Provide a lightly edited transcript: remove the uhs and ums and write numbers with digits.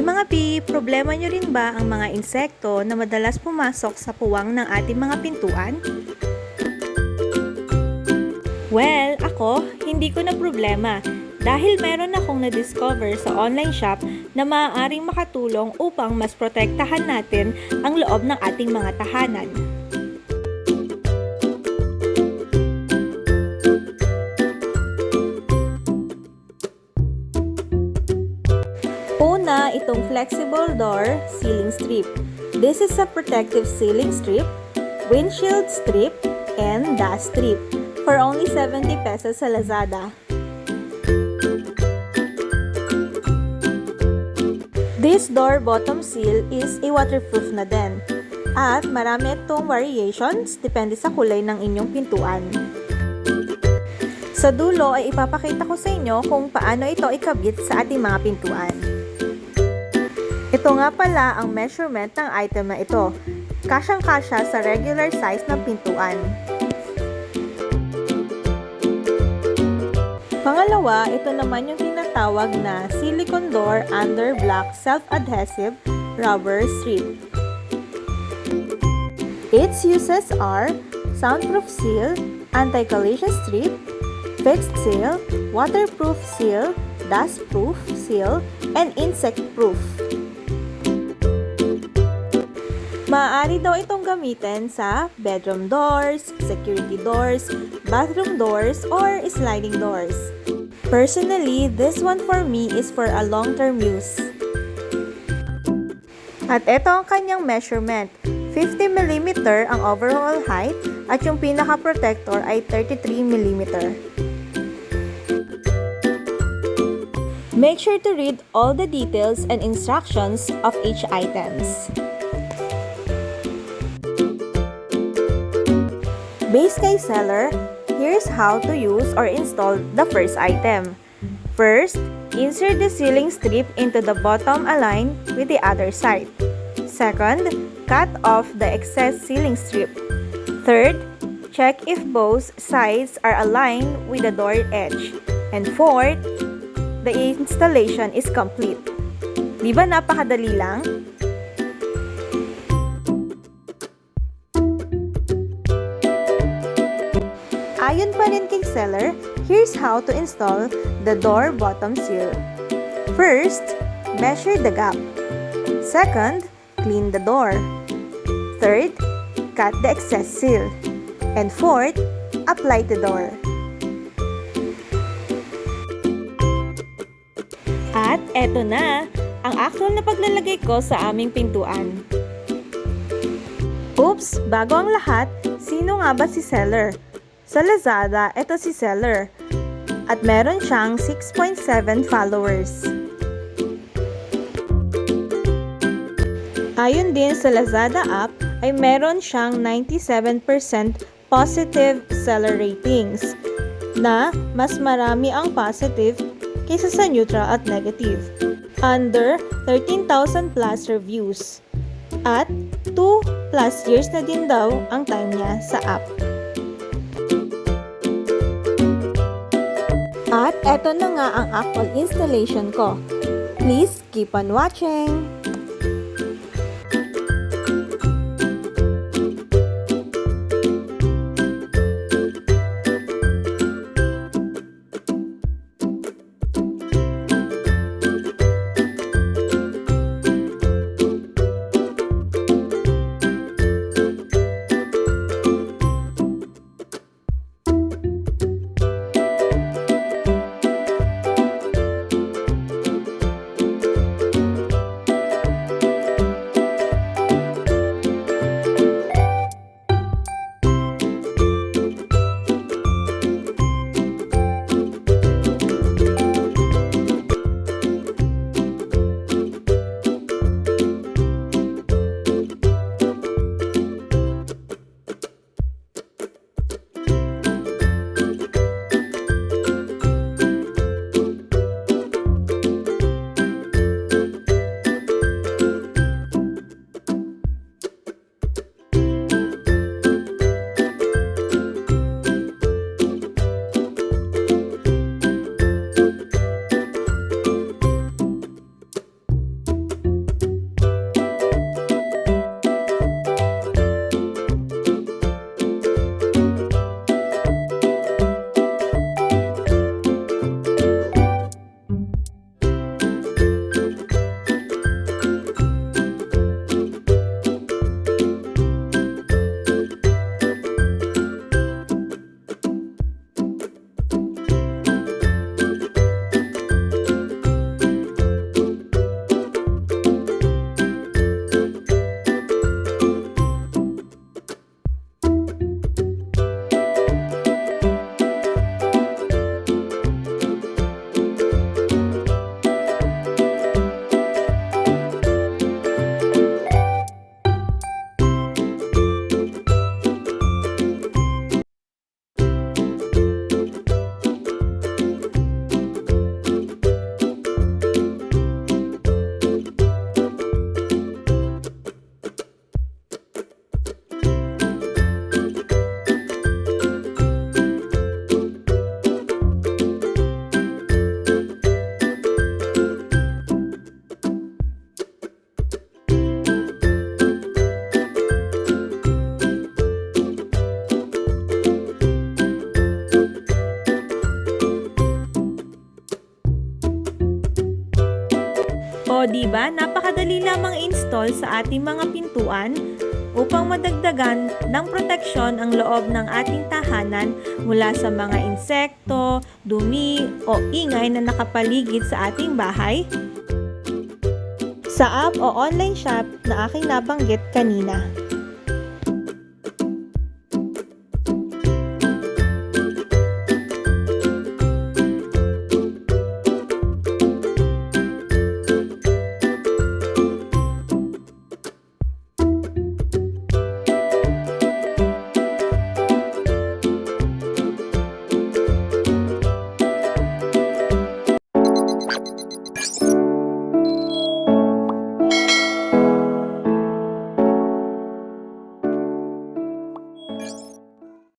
mga problema nyo rin ba ang mga insekto na madalas pumasok sa puwang ng ating mga pintuan? Well, ako, hindi ko na problema dahil meron akong na-discover sa online shop na maaaring makatulong upang mas protektahan natin ang loob ng ating mga tahanan. Una, itong flexible door ceiling strip. This is a protective ceiling strip, windshield strip, and dust strip for only 70 pesos sa Lazada. This door bottom seal is a waterproof na din. At marami itong variations depende sa kulay ng inyong pintuan. Sa dulo ay ipapakita ko sa inyo kung paano ito ikabit sa ating mga pintuan. Ito nga pala ang measurement ng item na ito. Kasyang-kasya sa regular size ng pintuan. Pangalawa, ito naman yung tinatawag na silicone door under block self-adhesive rubber strip. Its uses are soundproof seal, anti-collision strip, fixed seal, waterproof seal, dustproof seal, and insect-proof. Maaari daw itong gamitin sa bedroom doors, security doors, bathroom doors, or sliding doors. Personally, this one for me is for a long-term use. At ito ang kanyang measurement. 50mm ang overall height at yung pinaka-protector ay 33mm. Make sure to read all the details and instructions of each items. Bas Sky seller, here's how to use or install the first item. First, insert the ceiling strip into the bottom aligned with the other side. Second, cut off the excess ceiling strip. Third, check if both sides are aligned with the door edge. And fourth, the installation is complete. Di ba napakadali lang? Ayon pa rin kay seller, here's how to install the door bottom seal. First, measure the gap. Second, clean the door. Third, cut the excess seal. And fourth, apply the door. At eto na, ang actual na paglalagay ko sa aming pintuan. Oops! Bago ang lahat, sino nga ba si seller? Sa Lazada, ito si seller. At meron siyang 6.7 followers. Ayon din sa Lazada app, ay meron siyang 97% positive seller ratings na mas marami ang positive kaysa sa neutral at negative. Under 13,000 plus reviews. At 2+ years na din daw ang time niya sa app. At eto na nga ang actual installation ko. Please keep on watching! Hindi ba napakadali lamang install sa ating mga pintuan upang madagdagan ng proteksyon ang loob ng ating tahanan mula sa mga insekto, dumi o ingay na nakapaligid sa ating bahay? Sa app o online shop na aking nabanggit kanina.